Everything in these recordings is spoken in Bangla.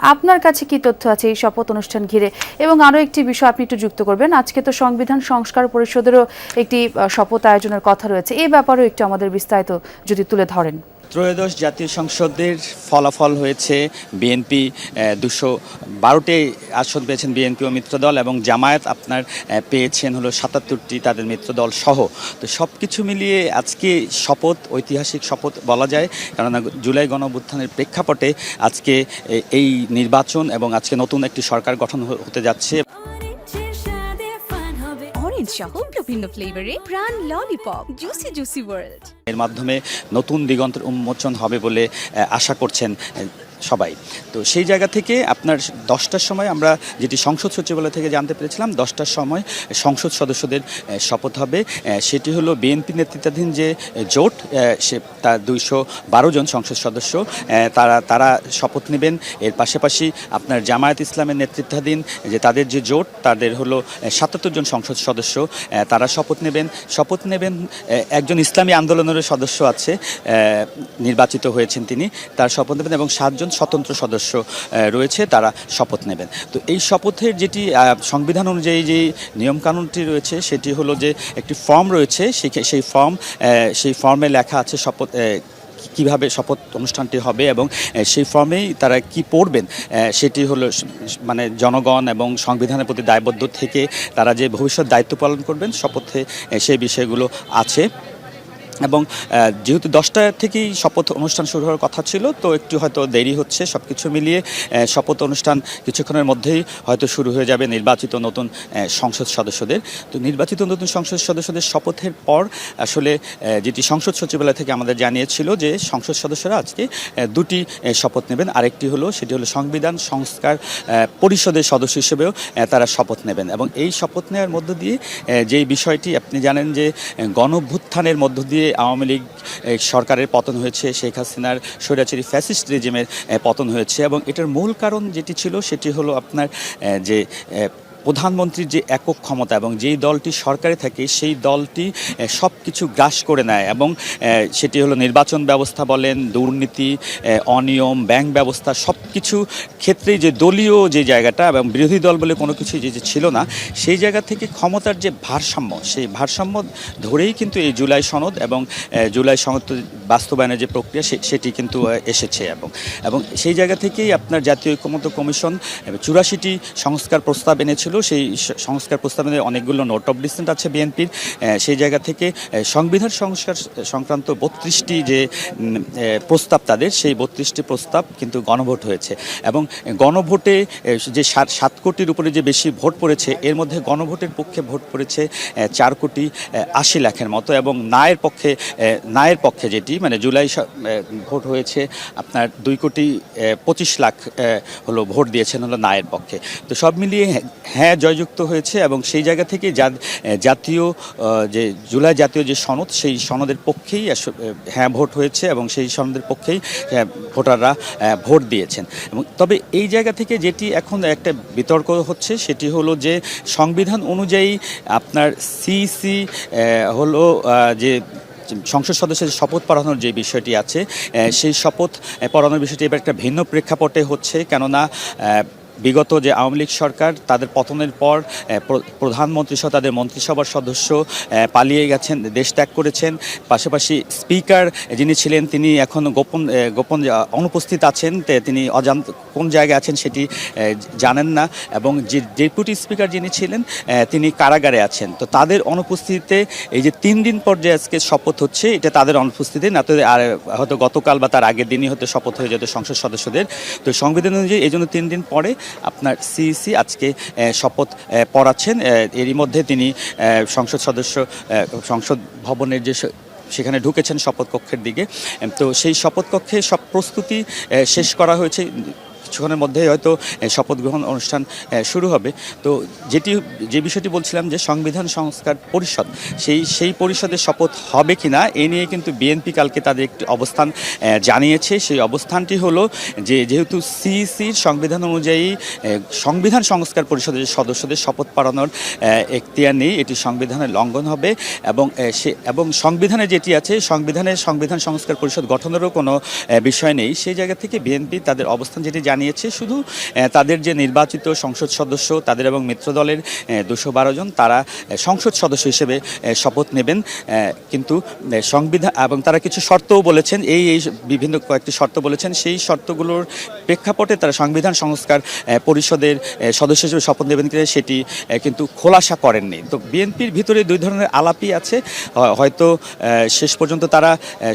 আপনার কাছে কি তথ্য আছে এই শপথ অনুষ্ঠান ঘিরে? এবং আরো একটি বিষয় আপনি একটু যুক্ত করবেন, আজকে তো সংবিধান সংস্কার পরিষদেরও একটি শপথ আয়োজনের কথা রয়েছে, এই ব্যাপারেও একটু আমাদের বিস্তারিত যদি তুলে ধরেন। ত্রয়োদশ জাতীয় সংসদের ফলাফল হয়েছে বিএনপি 212টি আসন পেয়েছেন বিএনপি ও মিত্রদল, এবং জামায়াত আপনার পেয়েছেন হলো 77টি তাদের মিত্রদল সহ। তো সব কিছু মিলিয়ে আজকে শপথ ঐতিহাসিক শপথ বলা যায়, কেননা জুলাই গণঅভ্যুত্থানের প্রেক্ষাপটে আজকে এই নির্বাচন এবং আজকে নতুন একটি সরকার গঠন হতে যাচ্ছে। অরেঞ্জ সহ বিভিন্ন ফ্লেভারে প্রাণ ললিপপ জুসি জুসি ওয়ার্ল্ড এর মাধ্যমে নতুন দিগন্তের উন্মোচন হবে বলে আশা করছেন সবাই। তো সেই জায়গা থেকে আপনার 10টার সময় আমরা যেটি সংসদ সচিবালয় থেকে জানতে পেরেছিলাম, 10টার সময় সংসদ সদস্যদের শপথ হবে। সেটি হলো বিএনপি নেতৃত্বাধীন যে জোট, সে তার 212 জন সংসদ সদস্য তারা শপথ নেবেন। এর পাশাপাশি আপনার জামায়াত ইসলামের নেতৃত্বাধীন যে তাদের যে জোট, তাদের হলো 77 জন সংসদ সদস্য, তারা শপথ নেবেন। একজন ইসলামী আন্দোলনের সদস্য আছে, নির্বাচিত হয়েছেন তিনি, তার শপথ নেবেন, এবং 7 জন স্বতন্ত্র সদস্য রয়েছে, তারা শপথ নেবেন। তো এই শপথের যেটি সংবিধান অনুযায়ী যে নিয়মকানুনটি রয়েছে, সেটি হলো যে একটি ফর্ম রয়েছে, সেই ফর্মে লেখা আছে শপথ কিভাবে শপথ অনুষ্ঠানটি হবে, এবং সেই ফর্মেই তারা কি পড়বেন সেটি হলো মানে জনগণ এবং সংবিধানের প্রতি দায়বদ্ধ থেকে তারা যে ভবিষ্যৎ দায়িত্ব পালন করবেন শপথে সেই বিষয়গুলো আছে। এবং যেহেতু 10টা থেকেই শপথ অনুষ্ঠান শুরু হওয়ার কথা ছিল, তো একটু হয়তো দেরি হচ্ছে। সব কিছু মিলিয়ে শপথ অনুষ্ঠান কিছুক্ষণের মধ্যেই হয়তো শুরু হয়ে যাবে নির্বাচিত নতুন সংসদ সদস্যদের। তো নির্বাচিত নতুন সংসদ সদস্যদের শপথের পর আসলে যেটি সংসদ সচিবালয় থেকে আমাদের জানিয়েছিল যে সংসদ সদস্যরা আজকে দুটি শপথ নেবেন। আরেকটি হলো সেটি হলো সংবিধান সংস্কার পরিষদের সদস্য হিসেবেও তারা শপথ নেবেন। এবং এই শপথ নেওয়ার মধ্য দিয়ে যেই বিষয়টি আপনি জানেন যে গণঅভ্যুত্থানের মধ্য দিয়ে আওয়ামী লীগ সরকারের পতন হয়েছে, শেখ হাসিনার স্বৈরাচারী ফ্যাসিস্ট রেজিমের পতন হয়েছে, এবং এটার মূল কারণ যেটি ছিল সেটি হলো আপনার যে প্রধানমন্ত্রীর যে একক ক্ষমতা, এবং যেই দলটি সরকারে থাকে সেই দলটি সব কিছু গ্রাস করে নেয়, এবং সেটি হলো নির্বাচন ব্যবস্থা বলেন, দুর্নীতি, অনিয়ম, ব্যাংক ব্যবস্থা, সব কিছু ক্ষেত্রেই যে দলীয় যে জায়গাটা এবং বিরোধী দল বলে কোনো কিছু যে ছিল না, সেই জায়গা থেকে ক্ষমতার যে ভারসাম্য, সেই ভারসাম্য ধরেই কিন্তু এই জুলাই সনদ এবং জুলাই সনদ বাস্তবায়নের যে প্রক্রিয়া সেটি কিন্তু এসেছে। এবং সেই জায়গা থেকেই আপনার জাতীয় ঐকমত্য কমিশন 84টি সংস্কার প্রস্তাব এনেছিল। সেই সংস্কার প্রস্তাবে অনেকগুলো নোট অফ ডিসেন্ট আছে বিএনপির। সেই জায়গা থেকে সংবিধান সংস্কার সংক্রান্ত 32টি যে প্রস্তাব তাদের, সেই 32টি প্রস্তাব কিন্তু গণভোট হয়েছে, এবং গণভোটে যে 7 কোটির উপরে যে বেশি ভোট পড়েছে, এর মধ্যে গণভোটের পক্ষে ভোট পড়েছে 4 কোটি 80 লাখের মতো, এবং নায়ের পক্ষে যেটি মানে জুলাই ভোট হয়েছে আপনার 2 কোটি 25 লাখ হলো ভোট দিয়েছেন হলো নায়ের পক্ষে। তো সব মিলিয়ে হ্যাঁ জয়যুক্ত হয়েছে, এবং সেই জায়গা থেকে জাতীয় যে জুলাই জাতীয় যে সনদ, সেই সনদের পক্ষেই হ্যাঁ ভোট হয়েছে, এবং সেই সনদের পক্ষেই ভোটাররা ভোট দিয়েছেন। এবং তবে এই জায়গা থেকে যেটি এখন একটা বিতর্ক হচ্ছে সেটি হলো যে সংবিধান অনুযায়ী আপনার সিসি হলো যে সংসদ সদস্যের শপথ পড়ানোর যে বিষয়টি আছে, সেই শপথ পড়ানোর বিষয়টি এবার একটা ভিন্ন প্রেক্ষাপটে হচ্ছে, কেননা বিগত যে আওয়ামী লীগ সরকার তাদের পতনের পর প্রধানমন্ত্রী সহ তাদের মন্ত্রিসভার সদস্য পালিয়ে গেছেন, দেশ ত্যাগ করেছেন। পাশাপাশি স্পিকার যিনি ছিলেন তিনি এখন গোপন অনুপস্থিত আছেন, তিনি কোন জায়গায় আছেন সেটি জানেন না, এবং যে ডেপুটি স্পিকার যিনি ছিলেন তিনি কারাগারে আছেন। তো তাদের অনুপস্থিতিতে এই যে 3 দিন পর যে আজকে শপথ হচ্ছে, এটা তাদের অনুপস্থিতি না, তো আর হয়তো গতকাল বা তার আগের দিনই হয়তো শপথ হয়ে যেত সংসদ সদস্যদের। তো সংবিধান অনুযায়ী এই জন্য 3 দিন পরে আপনার সিইসি আজকে শপথ পড়াচ্ছেন। এরই মধ্যে তিনি সংসদ ভবনের যে সেখানে ঢুকেছেন শপথ কক্ষের দিকে। তো সেই শপথ কক্ষে সব প্রস্তুতি শেষ করা হয়েছে, কিছুক্ষণের মধ্যেই হয়তো শপথ গ্রহণ অনুষ্ঠান শুরু হবে। তো যে বিষয়টি বলছিলাম যে সংবিধান সংস্কার পরিষদ, সেই পরিষদের শপথ হবে কিনা এ নিয়ে কিন্তু বিএনপি কালকে তাদের একটি অবস্থান জানিয়েছে। সেই অবস্থানটি হলো যে যেহেতু সিইসির সংবিধান অনুযায়ী সংবিধান সংস্কার পরিষদের সদস্যদের শপথ পড়ানোর এখতিয়ার নেই, এটি সংবিধানের লঙ্ঘন হবে, এবং সংবিধানে যেটি আছে সংবিধান সংস্কার পরিষদ গঠনেরও কোনো বিষয় নেই। সেই জায়গা থেকে বিএনপি তাদের অবস্থান যেটি জানিয়েছে শুধু তাদের যে নির্বাচিত সংসদ সদস্য তাদের এবং মিত্র দলের 212 জন তারা সংসদ সদস্য হিসেবে শপথ নেবেন, কিন্তু সংবিধান এবং তারা কিছু শর্তও বলেছেন, এই বিভিন্ন কয়েকটি শর্ত বলেছেন, সেই শর্তগুলোর প্রেক্ষাপটে তারা সংবিধান সংস্কার পরিষদের সদস্য হিসেবে শপথ নেবেন কিনা সেটি কিন্তু খোলাসা করেননি। তো বিএনপির ভিতরে দুই ধরনের আলাপই আছে, হয়তো শেষ পর্যন্ত তারা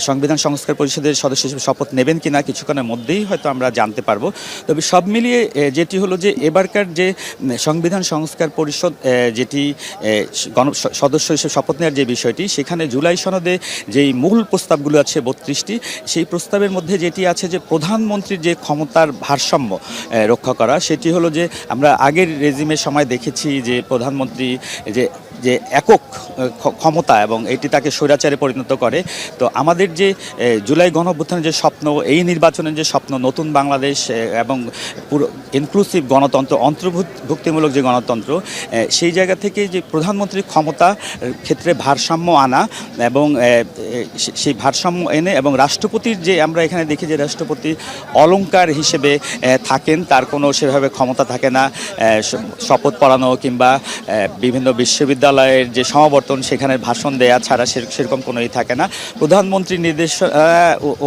সংবিধান সংস্কার পরিষদের সদস্য হিসেবে শপথ নেবেন কিনা কিছুক্ষণের মধ্যেই হয়তো আমরা জানতে পারবো। তবে সব মিলিয়ে যেটি হলো যে এবারকার যে সংবিধান সংস্কার পরিষদ যেটি সদস্য হিসেবে শপথ নেওয়ার যে বিষয়টি, সেখানে জুলাই সনদে যেই মূল প্রস্তাবগুলো আছে 32টি, সেই প্রস্তাবের মধ্যে যেটি আছে যে প্রধানমন্ত্রীর যে ক্ষমতার ভারসাম্য রক্ষা করা, সেটি হলো যে আমরা আগের রেজিমের সময় দেখেছি যে প্রধানমন্ত্রী যে একক ক্ষমতা এবং এটি তাকে স্বৈরাচারে পরিণত করে। তো আমাদের যে জুলাই গণঅভ্যুত্থানের যে স্বপ্ন, এই নির্বাচনের যে স্বপ্ন, নতুন বাংলাদেশ এবং পুরো ইনক্লুসিভ গণতন্ত্র, অন্তর্ভুক্তিমূলক যে গণতন্ত্র, সেই জায়গা থেকে যে প্রধানমন্ত্রীর ক্ষমতা ক্ষেত্রে ভারসাম্য আনা এবং সেই ভারসাম্য এনে এবং রাষ্ট্রপতির যে আমরা এখানে দেখি যে রাষ্ট্রপতি অলংকার হিসেবে থাকেন, তার কোনো সেভাবে ক্ষমতা থাকে না শপথ পড়ানো কিংবা বিভিন্ন বিশ্ববিদ্যালয়ের যে সমাবর্তন সেখানে ভাষণ দেয়া ছাড়া সেরকম কোনোই থাকে না। প্রধানমন্ত্রীর নির্দেশ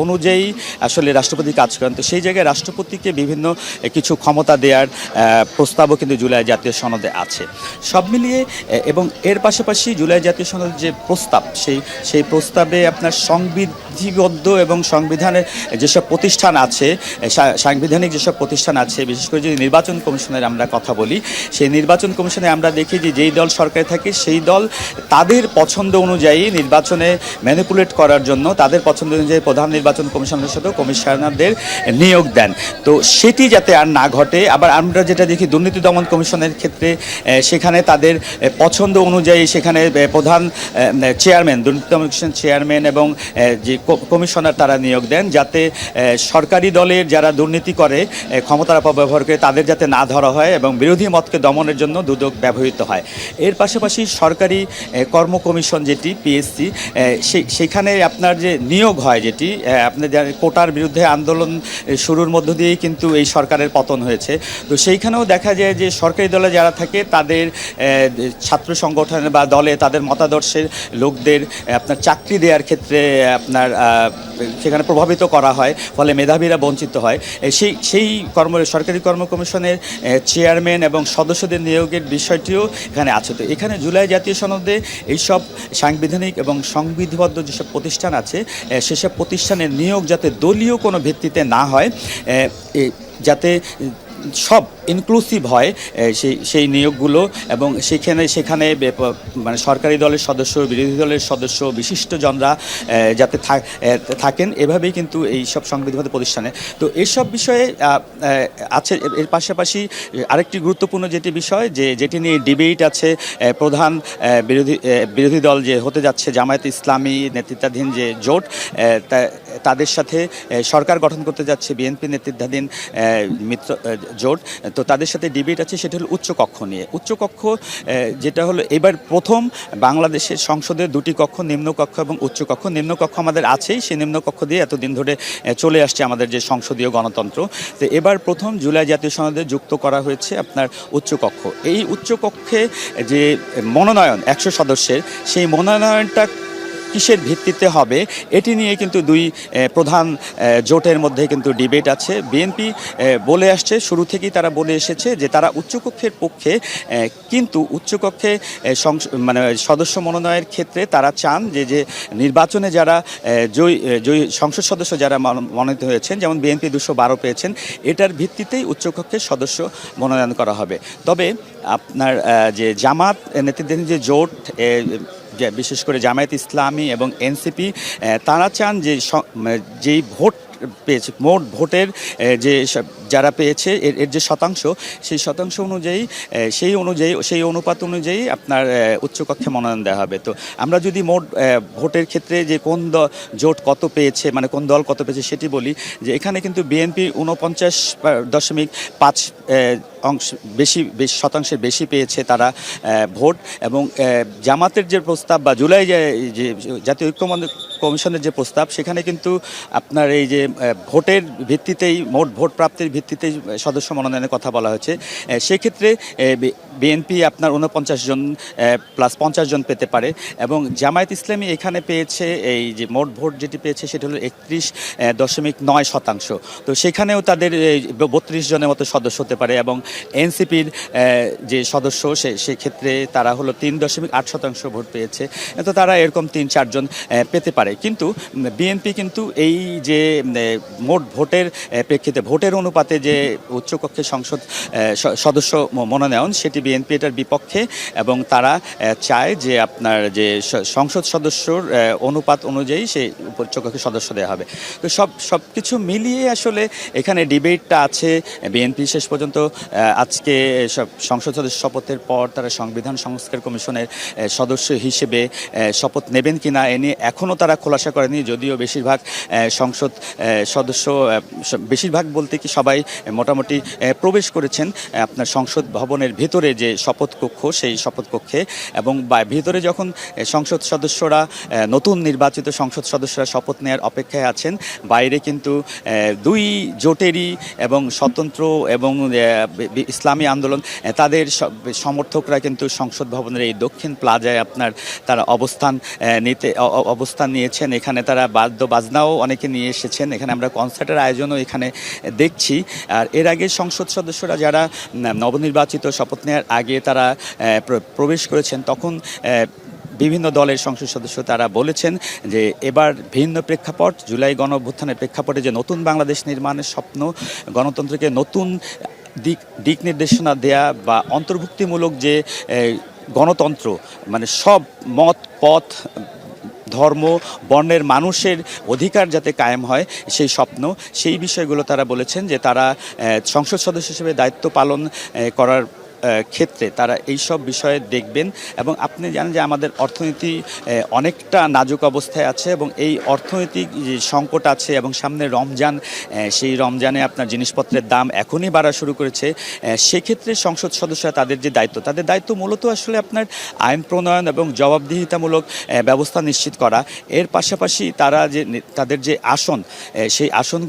অনুযায়ী আসলে রাষ্ট্রপতি কাজ করেন। তো সেই জায়গায় রাষ্ট্রপতিকে বিভিন্ন কিছু ক্ষমতা দেওয়ার প্রস্তাবও কিন্তু জুলাই জাতীয় সনদে আছে। সব মিলিয়ে এবং এর পাশাপাশি জুলাই জাতীয় সনদের যে প্রস্তাব, সেই প্রস্তাবে আপনার সংবিধিবদ্ধ এবং সংবিধানের যেসব প্রতিষ্ঠান আছে, সাংবিধানিক যেসব প্রতিষ্ঠান আছে, বিশেষ করে যদি নির্বাচন কমিশনের আমরা কথা বলি, সেই নির্বাচন কমিশনে আমরা দেখি যে যেই দল সরকারে থাকে সেই দল তাদের পছন্দ অনুযায়ী নির্বাচনে ম্যানিপুলেট করার জন্য তাদের পছন্দ অনুযায়ী প্রধান নির্বাচন কমিশনের সাথে কমিশনারদের নিয়োগ দেন। তো সেটি যাতে আর না ঘটে। আবার আমরা যেটা দেখি দুর্নীতি দমন কমিশনের ক্ষেত্রে, সেখানে তাদের পছন্দ অনুযায়ী সেখানে প্রধান চেয়ারম্যান, দুর্নীতি দমন কমিশন চেয়ারম্যান এবং যে কমিশনার তারা নিয়োগ দেন, যাতে সরকারি দলের যারা দুর্নীতি করে, ক্ষমতার অপব্যবহার করে, তাদের যাতে না ধরা হয় এবং বিরোধী মতকে দমনের জন্য দুদক ব্যবহৃত হয়। এর পাশাপাশি সরকারি কর্ম কমিশন যেটি পিএসসি, সেখানে আপনার যে নিয়োগ হয়, যেটি আপনার কোটার বিরুদ্ধে আন্দোলন শুরুর মধ্য দিয়েই কিন্তু এই সরকারের পতন হয়েছে। তো সেইখানেও দেখা যায় যে সরকারি দলে যারা থাকে তাদের ছাত্র সংগঠনে বা দলে তাদের মতাদর্শের লোকদের আপনার চাকরি দেওয়ার ক্ষেত্রে আপনার সেখানে প্রভাবিত করা হয়, ফলে মেধাবীরা বঞ্চিত হয়। সেই সরকারি কর্ম কমিশনের চেয়ারম্যান এবং সদস্যদের নিয়োগের বিষয়টিও এখানে আছে। তো এখানে জুলাই জাতীয় সনদে এইসব সাংবিধানিক এবং সংবিধিবদ্ধ যেসব প্রতিষ্ঠান আছে, সেসব প্রতিষ্ঠানের নিয়োগ যাতে দলীয় কোনো ভিত্তিতে না হয়, যাতে সব ইনক্লুসিভ হয় সেই নিয়োগগুলো, এবং সেখানে মানে সরকারি দলের সদস্য, বিরোধী দলের সদস্য, বিশিষ্টজনরা যাতে থাকেন, এভাবেই কিন্তু এই সব সংবিধিবদ্ধ প্রতিষ্ঠানে। তো এইসব বিষয়ে আছে। এর পাশাপাশি আরেকটি গুরুত্বপূর্ণ যেটি বিষয় যেটি নিয়ে ডিবেট আছে, প্রধান বিরোধী দল যে হতে যাচ্ছে জামায়াত ইসলামী নেতৃত্বাধীন যে জোট, তাদের সাথে সরকার গঠন করতে যাচ্ছে বিএনপি নেতৃত্বাধীন মিত্র জোট। তো তাদের সাথে ডিবেট আছে, সেটা হলো উচ্চকক্ষ নিয়ে। উচ্চকক্ষ যেটা হলো এবার প্রথম বাংলাদেশের সংসদের দুটি কক্ষ, নিম্নকক্ষ এবং উচ্চকক্ষ। নিম্নকক্ষ আমাদের আছেই, সেই নিম্নকক্ষ দিয়ে এতদিন ধরে চলে আসছে আমাদের যে সংসদীয় গণতন্ত্র। তো এবার প্রথম জুলাই জাতীয় সনদে যুক্ত করা হয়েছে আপনার উচ্চকক্ষ। এই উচ্চকক্ষে যে মনোনয়ন 100 সদস্যের, সেই মনোনয়নটা কিসের ভিত্তিতে হবে এটি নিয়ে কিন্তু দুই প্রধান জোটের মধ্যে কিন্তু ডিবেট আছে। বিএনপি বলে আসছে, শুরু থেকেই তারা বলে এসেছে যে তারা উচ্চকক্ষের পক্ষে, কিন্তু উচ্চকক্ষে মানে সদস্য মনোনয়নের ক্ষেত্রে তারা চান যে নির্বাচনে যারা জয়ী সংসদ সদস্য যারা মনোনীত হয়েছেন, যেমন বিএনপি 212 পেয়েছেন, এটার ভিত্তিতেই উচ্চকক্ষের সদস্য মনোনয়ন করা হবে। তবে আপনার যে জামাত নেতৃত্বাধীন যে জোট, বিশেষ করে জামায়াত ইসলামী এবং এনসিপি, তারা চান যে যেই ভোট পেয়েছে, মোট ভোটের যে যারা পেয়েছে এর যে শতাংশ, সেই শতাংশ অনুযায়ী সেই অনুপাত অনুযায়ী আপনার উচ্চকক্ষে মনোনয়ন দেওয়া হবে। তো আমরা যদি মোট ভোটের ক্ষেত্রে যে কোন জোট কত পেয়েছে, মানে কোন দল কত পেয়েছে সেটি বলি, যে এখানে কিন্তু বিএনপি 49.5 শতাংশের বেশি পেয়েছে তারা ভোট, এবং জামাতের যে প্রস্তাব বা জুলাই যে জাতীয় ঐক্যমত্য কমিশনের যে প্রস্তাব, সেখানে কিন্তু আপনার এই যে ভোটের ভিত্তিতেই, মোট ভোট প্রাপ্তির ভিত্তিতে সদস্য মনোনয়নের কথা বলা হয়েছে। সেক্ষেত্রে বিএনপি আপনার 49 জন প্লাস 50 জন পেতে পারে এবং জামায়াত ইসলামী এখানে পেয়েছে এই যে মোট ভোট যেটি পেয়েছে সেটা হলো 31.9%। তো সেখানেও তাদের 32 জনের মতো সদস্য হতে পারে এবং এনসিপির যে সদস্য সেক্ষেত্রে তারা হলো 3.8% ভোট পেয়েছে। তো তারা এরকম 3-4 জন পেতে পারে। কিন্তু বিএনপি কিন্তু এই যে মোট ভোটের প্রেক্ষিতে ভোটের অনুপাতে যে উচ্চকক্ষের সংসদ সদস্য মনোনয়ন সেটি বিএনপি এটার বিপক্ষে এবং তারা চায় যে আপনার যে সংসদ সদস্যর অনুপাত অনুযায়ী সেই উচ্চকক্ষের সদস্য দেওয়া হবে। তো সব কিছু মিলিয়ে আসলে এখানে ডিবেটটা আছে। বিএনপি শেষ পর্যন্ত আজকে সংসদ সদস্য শপথের পর তারা সংবিধান সংস্কার কমিশনের সদস্য হিসেবে শপথ নেবেন কিনা এ নিয়ে এখনও তারা খোলাসা করেনি, যদিও বেশিরভাগ সংসদ সদস্য বেশিরভাগ বলতে কি সবাই মোটামুটি প্রবেশ করেছেন আপনার সংসদ ভবনের ভেতরে যে শপথ কক্ষ সেই শপথ কক্ষে এবং ভিতরে যখন সংসদ সদস্যরা নতুন নির্বাচিত সংসদ সদস্যরা শপথ নেওয়ার অপেক্ষায় আছেন, বাইরে কিন্তু দুই জোটেরই এবং স্বতন্ত্র এবং ইসলামী আন্দোলন তাদের সমর্থকরা কিন্তু সংসদ ভবনের এই দক্ষিণ প্লাজায় আপনার তারা অবস্থান নিয়েছেন। এখানে তারা বাদ্য বাজনাও অনেকে নিয়ে এসেছেন। এখানে আমরা কনসার্টের আয়োজনও এখানে দেখছি। আর এর আগে সংসদ সদস্যরা যারা নবনির্বাচিত শপথ নেওয়ার আগে তারা প্রবেশ করেছেন তখন বিভিন্ন দলের সংসদ সদস্য তারা বলেছেন যে এবার ভিন্ন প্রেক্ষাপট, জুলাই গণঅভ্যুত্থানের প্রেক্ষাপটে যে নতুন বাংলাদেশ নির্মাণের স্বপ্ন, গণতন্ত্রকে নতুন দিক নির্দেশনা দেয়া বা অন্তর্ভুক্তিমূলক যে গণতন্ত্র, মানে সব মত পথ ধর্ম বর্ণের মানুষের অধিকার যাতে কায়েম হয় সেই স্বপ্ন, সেই বিষয়গুলো তারা বলেছেন যে তারা সংসদ সদস্য হিসেবে দায়িত্ব পালন করার ক্ষেত্রে তারা এই সব বিষয়ে দেখবেন। এবং আপনি জানেন যে আমাদের অর্থনীতি অনেকটা নাজুক অবস্থায় আছে এবং এই অর্থনৈতিক যে সংকট আছে এবং সামনে রমজান, সেই রমজানে আপনার জিনিসপত্রের দাম এখনই বাড়া শুরু করেছে। সেক্ষেত্রে সংসদ সদস্যরা তাদের দায়িত্ব মূলত আসলে আপনার আইন প্রণয়ন এবং জবাবদিহিতামূলক ব্যবস্থা নিশ্চিত করা। এর পাশাপাশি তারা যে তাদের যে আসন সেই আসন